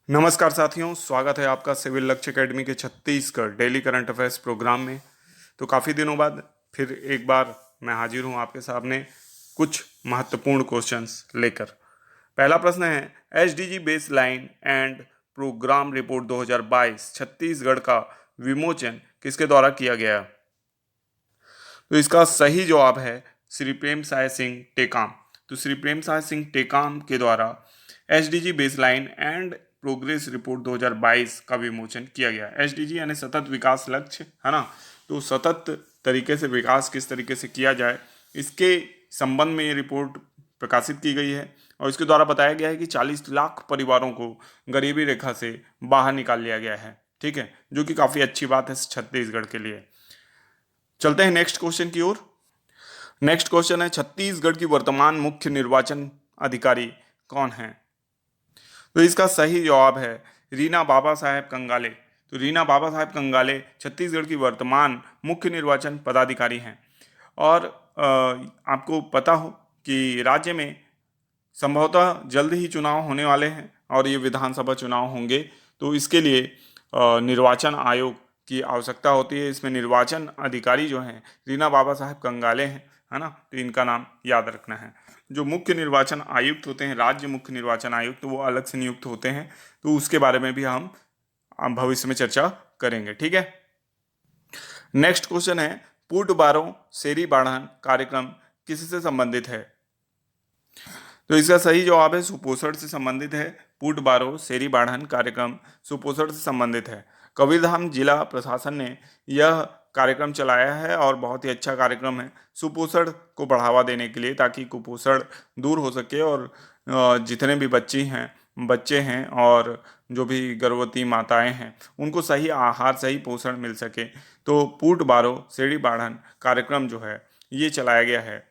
नमस्कार साथियों, स्वागत है आपका सिविल लक्ष्य एकेडमी के Chhattisgarh daily current affairs programme में। तो काफ़ी दिनों बाद फिर एक बार मैं हाजिर हूँ आपके सामने कुछ महत्वपूर्ण क्वेश्चंस लेकर। पहला प्रश्न है, SDG base line and programme report 2022 Chhattisgarh का विमोचन किसके द्वारा किया गया? तो इसका सही जवाब है श्री प्रेम साय सिंह टेकाम। तो श्री प्रेम साय सिंह टेकाम के द्वारा SDG baseline and progress report 2022 का विमोचन किया गया। एसडीजी यानी सतत विकास लक्ष्य, है ना। तो सतत तरीके से विकास किस तरीके से किया जाए, इसके संबंध में ये रिपोर्ट प्रकाशित की गई है और इसके द्वारा बताया गया है कि 40 लाख परिवारों को गरीबी रेखा से बाहर निकाल लिया गया है। ठीक है, जो कि काफ़ी अच्छी बात है छत्तीसगढ़ के लिए। चलते हैं नेक्स्ट क्वेश्चन की ओर। नेक्स्ट क्वेश्चन है, छत्तीसगढ़ की वर्तमान मुख्य निर्वाचन अधिकारी कौन है? तो इसका सही जवाब है रीना बाबा साहेब कंगाले। तो रीना बाबा साहेब कंगाले छत्तीसगढ़ की वर्तमान मुख्य निर्वाचन पदाधिकारी हैं। और आपको पता हो कि राज्य में संभवतः जल्द ही चुनाव होने वाले हैं और ये विधानसभा चुनाव होंगे। तो इसके लिए निर्वाचन आयोग की आवश्यकता होती है। इसमें निर्वाचन अधिकारी जो हैं रीना बाबा साहेब कंगाले हैं, है ना। तो इनका नाम याद रखना है। जो मुख्य निर्वाचन आयुक्त होते हैं, राज्य मुख्य निर्वाचन आयुक्त, तो वो अलग से नियुक्त होते हैं। तो उसके बारे में भी हम भविष्य में चर्चा करेंगे। ठीक है। नेक्स्ट क्वेश्चन है, पुट बारो सेरी बाढ़न कार्यक्रम किससे संबंधित है? तो इसका सही जवाब है सुपोषण से संबंधित है। पुट बारो सेरी बाढ़न कार्यक्रम सुपोषण से संबंधित है। कबीरधाम जिला प्रशासन ने यह कार्यक्रम चलाया है और बहुत ही अच्छा कार्यक्रम है सुपोषण को बढ़ावा देने के लिए, ताकि कुपोषण दूर हो सके और जितने भी बच्चे हैं और जो भी गर्भवती माताएं हैं उनको सही आहार, सही पोषण मिल सके। तो पुट बारो सेरी बाढ़न कार्यक्रम जो है ये चलाया गया है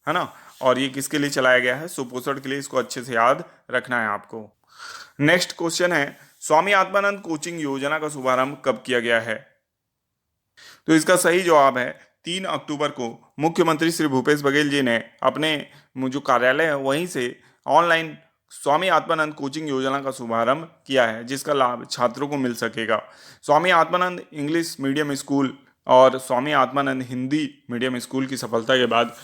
ना। और ये किसके लिए चलाया गया है? सुपोषण के लिए। इसको अच्छे से याद रखना है आपको। नेक्स्ट क्वेश्चन है, स्वामी आत्मानंद कोचिंग योजना का शुभारंभ कब किया गया है? तो इसका सही जवाब है 3 अक्टूबर को मुख्यमंत्री श्री भूपेश बघेल जी ने अपने जो कार्यालय है वहीं से ऑनलाइन स्वामी आत्मानंद कोचिंग योजना का शुभारंभ किया है, जिसका लाभ छात्रों को मिल सकेगा। Swami Atmanand English medium school और स्वामी आत्मानंद हिंदी मीडियम स्कूल की सफलता के बाद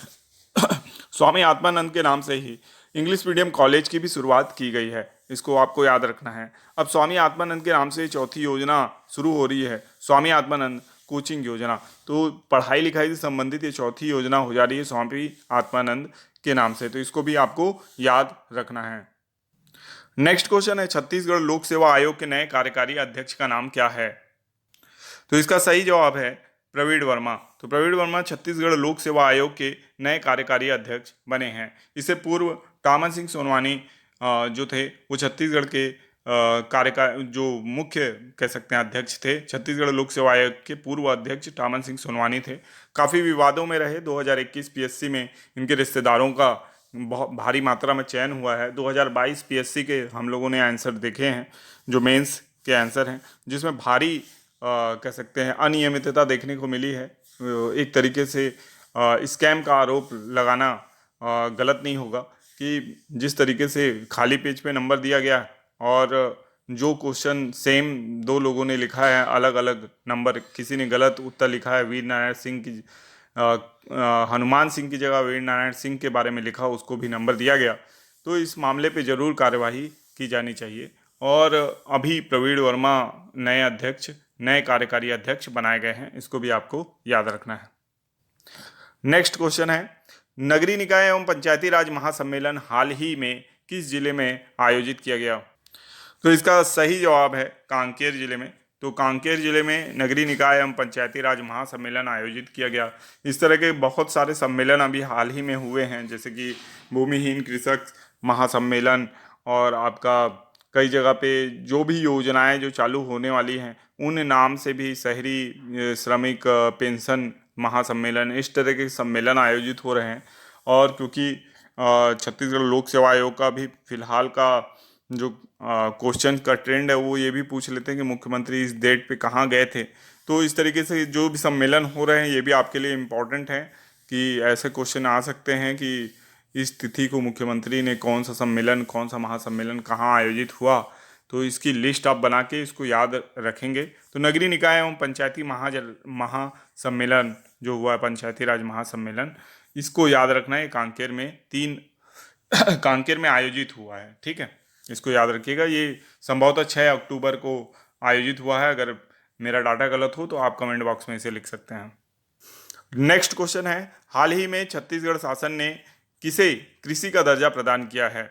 स्वामी आत्मानंद के नाम से ही इंग्लिश मीडियम कॉलेज की भी शुरुआत की गई है। इसको आपको याद रखना है। अब स्वामी आत्मानंद के नाम से चौथी योजना शुरू हो रही है, स्वामी आत्मानंद कोचिंग योजना। तो पढ़ाई लिखाई से संबंधित ये चौथी योजना हो जा रही है स्वामी आत्मानंद के नाम से। तो इसको भी आपको याद रखना है। नेक्स्ट क्वेश्चन है, छत्तीसगढ़ लोक सेवा आयोग के नए कार्यकारी अध्यक्ष का नाम क्या है? तो इसका सही जवाब है प्रवीण वर्मा। तो प्रवीण वर्मा छत्तीसगढ़ लोक सेवा आयोग के नए कार्यकारी अध्यक्ष बने हैं। इससे पूर्व टामन सिंह सोनवानी जो थे वो छत्तीसगढ़ के कार्यकारी जो मुख्य कह सकते हैं अध्यक्ष थे। छत्तीसगढ़ लोक सेवा आयोग के पूर्व अध्यक्ष टामन सिंह सोनवानी थे। काफ़ी विवादों में रहे। 2021 पीएससी में इनके रिश्तेदारों का बहुत भारी मात्रा में चयन हुआ है। 2022 पीएससी के हम लोगों ने आंसर देखे हैं, जो मेंस के आंसर हैं, जिसमें भारी कह सकते हैं अनियमितता देखने को मिली है। एक तरीके से स्कैम का आरोप लगाना गलत नहीं होगा कि जिस तरीके से खाली पेज पे नंबर दिया गया और जो क्वेश्चन सेम दो लोगों ने लिखा है, अलग अलग नंबर, किसी ने गलत उत्तर लिखा है, वीर नारायण सिंह की हनुमान सिंह की जगह वीर नारायण सिंह के बारे में लिखा, उसको भी नंबर दिया गया। तो इस मामले पे ज़रूर कार्यवाही की जानी चाहिए। और अभी प्रवीण वर्मा नए कार्यकारी अध्यक्ष बनाए गए हैं। इसको भी आपको याद रखना है। नेक्स्ट क्वेश्चन है, नगरीय निकाय एवं पंचायती राज महासम्मेलन हाल ही में किस जिले में आयोजित किया गया? तो इसका सही जवाब है कांकेर जिले में। तो कांकेर जिले में नगरीय निकाय एवं पंचायती राज महासम्मेलन आयोजित किया गया। इस तरह के बहुत सारे सम्मेलन अभी हाल ही में हुए हैं, जैसे कि भूमिहीन कृषक महासम्मेलन और आपका कई जगह पे जो भी योजनाएं जो चालू होने वाली हैं उन नाम से भी शहरी श्रमिक पेंशन महासम्मेलन, इस तरह के सम्मेलन आयोजित हो रहे हैं। और क्योंकि छत्तीसगढ़ लोक सेवा आयोग का भी फिलहाल का जो क्वेश्चन का ट्रेंड है वो ये भी पूछ लेते हैं कि मुख्यमंत्री इस डेट पे कहाँ गए थे। तो इस तरीके से जो भी सम्मेलन हो रहे हैं ये भी आपके लिए इम्पोर्टेंट है कि ऐसे क्वेश्चन आ सकते हैं कि इस तिथि को मुख्यमंत्री ने कौन सा सम्मेलन, कौन सा महासम्मेलन कहाँ आयोजित हुआ। तो इसकी लिस्ट आप बना के इसको याद रखेंगे। तो नगरीय निकाय एवं पंचायती महासम्मेलन जो हुआ है, पंचायती राज महासम्मेलन, इसको याद रखना है। कांकेर में कांकेर में आयोजित हुआ है, ठीक है, इसको याद रखिएगा। ये संभवतः 6 अक्टूबर को आयोजित हुआ है। अगर मेरा डाटा गलत हो तो आप कमेंट बॉक्स में इसे लिख सकते हैं। नेक्स्ट क्वेश्चन है, हाल ही में छत्तीसगढ़ शासन ने किसे कृषि का दर्जा प्रदान किया है?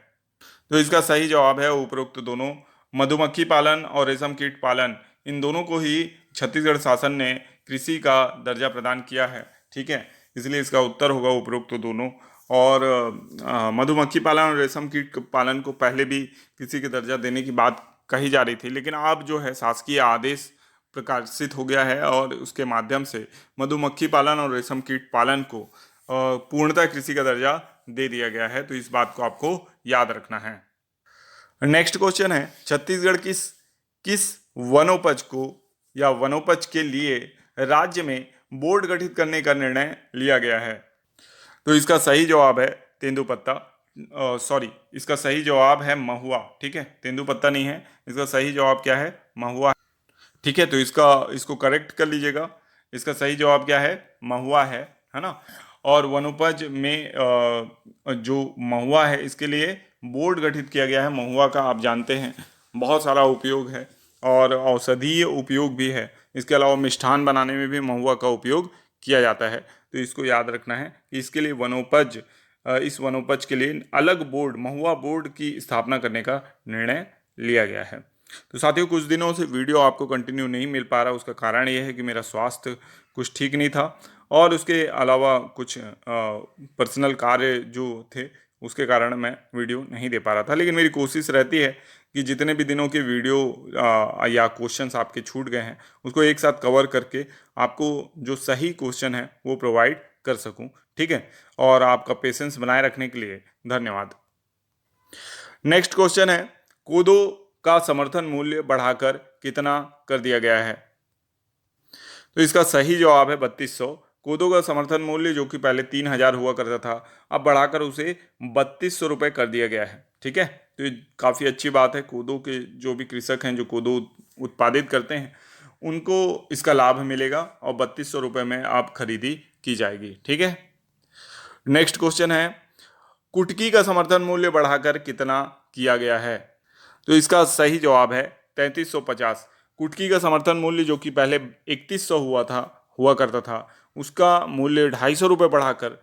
तो इसका सही जवाब है उपरोक्त दोनों। मधुमक्खी पालन और रेशम कीट पालन, इन दोनों को ही छत्तीसगढ़ शासन ने कृषि का दर्जा प्रदान किया है, ठीक है, इसलिए इसका उत्तर होगा उपरोक्त दोनों। और मधुमक्खी पालन और रेशम कीट पालन को पहले भी कृषि का दर्जा देने की बात कही जा रही थी, लेकिन अब जो है शासकीय आदेश प्रकाशित हो गया है और उसके माध्यम से मधुमक्खी पालन और रेशम कीट पालन को पूर्णतः कृषि का दर्जा दे दिया गया है। तो इस बात को आपको याद रखना है। नेक्स्ट क्वेश्चन है, छत्तीसगढ़ किस वनोपज को या वनोपज के लिए राज्य में बोर्ड गठित करने का निर्णय लिया गया है? तो इसका सही जवाब है तेंदुपत्ता, सॉरी, इसका सही जवाब है महुआ, ठीक है, तेंदुपत्ता नहीं है। इसका सही जवाब क्या है? महुआ, ठीक है। तो इसको करेक्ट कर लीजिएगा। इसका सही जवाब क्या है? महुआ है ना। और वनोपज में जो महुआ है इसके लिए बोर्ड गठित किया गया है। महुआ का आप जानते हैं बहुत सारा उपयोग है और औषधीय उपयोग भी है। इसके अलावा मिष्ठान बनाने में भी महुआ का उपयोग किया जाता है। तो इसको याद रखना है कि इसके लिए इस वनोपज के लिए अलग बोर्ड, महुआ बोर्ड की स्थापना करने का निर्णय लिया गया है। तो साथियों, कुछ दिनों से वीडियो आपको कंटिन्यू नहीं मिल पा रहा, उसका कारण यह है कि मेरा स्वास्थ्य कुछ ठीक नहीं था और उसके अलावा कुछ पर्सनल कार्य जो थे उसके कारण मैं वीडियो नहीं दे पा रहा था। लेकिन मेरी कोशिश रहती है कि जितने भी दिनों के वीडियो या क्वेश्चंस आपके छूट गए हैं उसको एक साथ कवर करके आपको जो सही क्वेश्चन है वो प्रोवाइड कर सकूं, ठीक है। और आपका पेशेंस बनाए रखने के लिए धन्यवाद। नेक्स्ट क्वेश्चन है, कोदो का समर्थन मूल्य बढ़ाकर कितना कर दिया गया है? तो इसका सही जवाब है 3200। कोदो का समर्थन मूल्य जो कि पहले 3000 हुआ करता था, अब बढ़ाकर उसे 3200 रुपये कर दिया गया है, ठीक है। तो ये काफ़ी अच्छी बात है। कोदो के जो भी कृषक हैं जो कोदो उत्पादित करते हैं उनको इसका लाभ मिलेगा और 3200 रुपये में आप खरीदी की जाएगी, ठीक है। नेक्स्ट क्वेश्चन है, कुटकी का समर्थन मूल्य बढ़ाकर कितना किया गया है? तो इसका सही जवाब है 3350। कुटकी का समर्थन मूल्य जो कि पहले 3100 हुआ करता था, उसका मूल्य 250 रुपये बढ़ाकर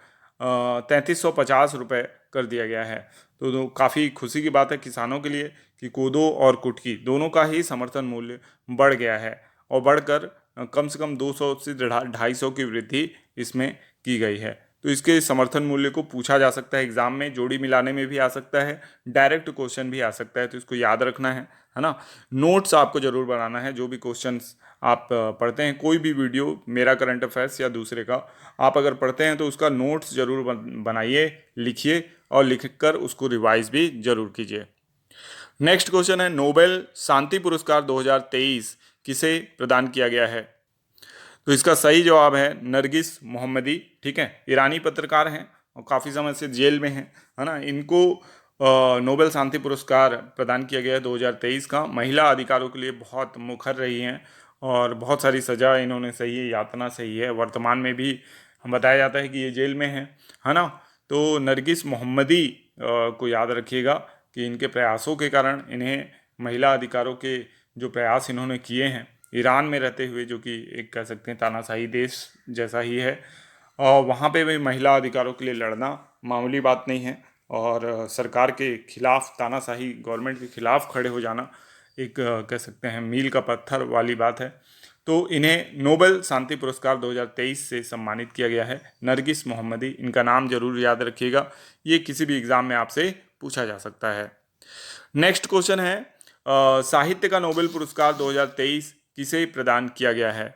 3350 रुपये कर दिया गया है। तो काफ़ी खुशी की बात है किसानों के लिए कि कोदो और कुटकी दोनों का ही समर्थन मूल्य बढ़ गया है और बढ़कर कम से कम 200 से 250 की वृद्धि इसमें की गई है। तो इसके समर्थन मूल्य को पूछा जा सकता है एग्जाम में, जोड़ी मिलाने में भी आ सकता है, डायरेक्ट क्वेश्चन भी आ सकता है। तो इसको याद रखना है ना। नोट्स आपको जरूर बनाना है, जो भी क्वेश्चंस आप पढ़ते हैं, कोई भी वीडियो मेरा करंट अफेयर्स या दूसरे का आप अगर पढ़ते हैं तो उसका नोट्स जरूर बनाइए, लिखिए और लिखकर उसको रिवाइज भी जरूर कीजिए। नेक्स्ट क्वेश्चन है, नोबेल शांति पुरस्कार 2023 किसे प्रदान किया गया है? तो इसका सही जवाब है नरगिस मोहम्मदी, ठीक है, ईरानी पत्रकार हैं और काफ़ी समय से जेल में हैं, है ना। इनको नोबेल शांति पुरस्कार प्रदान किया गया है 2023 का। महिला अधिकारों के लिए बहुत मुखर रही हैं और बहुत सारी सज़ा इन्होंने सही है, यातना सही है। वर्तमान में भी बताया जाता है कि ये जेल में है ना। तो नरगिस मोहम्मदी को याद रखिएगा कि इनके प्रयासों के कारण इन्हें महिला अधिकारों के जो प्रयास इन्होंने किए हैं ईरान में रहते हुए, जो कि एक कह सकते हैं तानाशाही देश जैसा ही है, और वहाँ पे भी महिला अधिकारों के लिए लड़ना मामूली बात नहीं है और सरकार के खिलाफ, तानाशाही गवर्नमेंट के खिलाफ खड़े हो जाना एक कह सकते हैं मील का पत्थर वाली बात है। तो इन्हें नोबेल शांति पुरस्कार 2023 से सम्मानित किया गया है, नरगिस मोहम्मदी। इनका नाम जरूर याद रखिएगा, ये किसी भी एग्जाम में आपसे पूछा जा सकता है। नेक्स्ट क्वेश्चन है, साहित्य का नोबेल पुरस्कार 2023 किसे प्रदान किया गया है?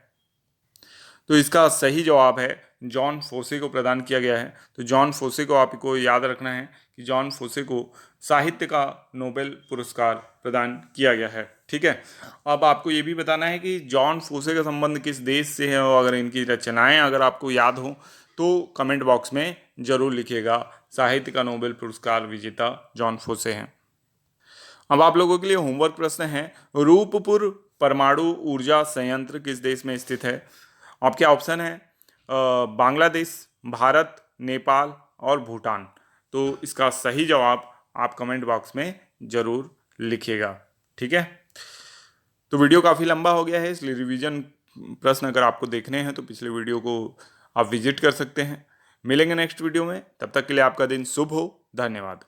तो इसका सही जवाब है जॉन फोसे को प्रदान किया गया है। तो जॉन फोसे को आपको याद रखना है कि जॉन फोसे को साहित्य का नोबेल पुरस्कार प्रदान किया गया है, ठीक है। अब आपको ये भी बताना है कि जॉन फोसे का संबंध किस देश से है और अगर इनकी रचनाएं अगर आपको याद हो तो कमेंट बॉक्स में जरूर लिखिएगा। साहित्य का नोबेल पुरस्कार विजेता जॉन फोसे हैं। अब आप लोगों के लिए होमवर्क प्रश्न है, रूपपुर परमाणु ऊर्जा संयंत्र किस देश में स्थित है? आपके ऑप्शन है बांग्लादेश, भारत, नेपाल और भूटान। तो इसका सही जवाब आप कमेंट बॉक्स में जरूर लिखिएगा, ठीक है। तो वीडियो काफ़ी लंबा हो गया है, इसलिए रिवीजन प्रश्न अगर आपको देखने हैं तो पिछले वीडियो को आप विजिट कर सकते हैं। मिलेंगे नेक्स्ट वीडियो में, तब तक के लिए आपका दिन शुभ हो। धन्यवाद।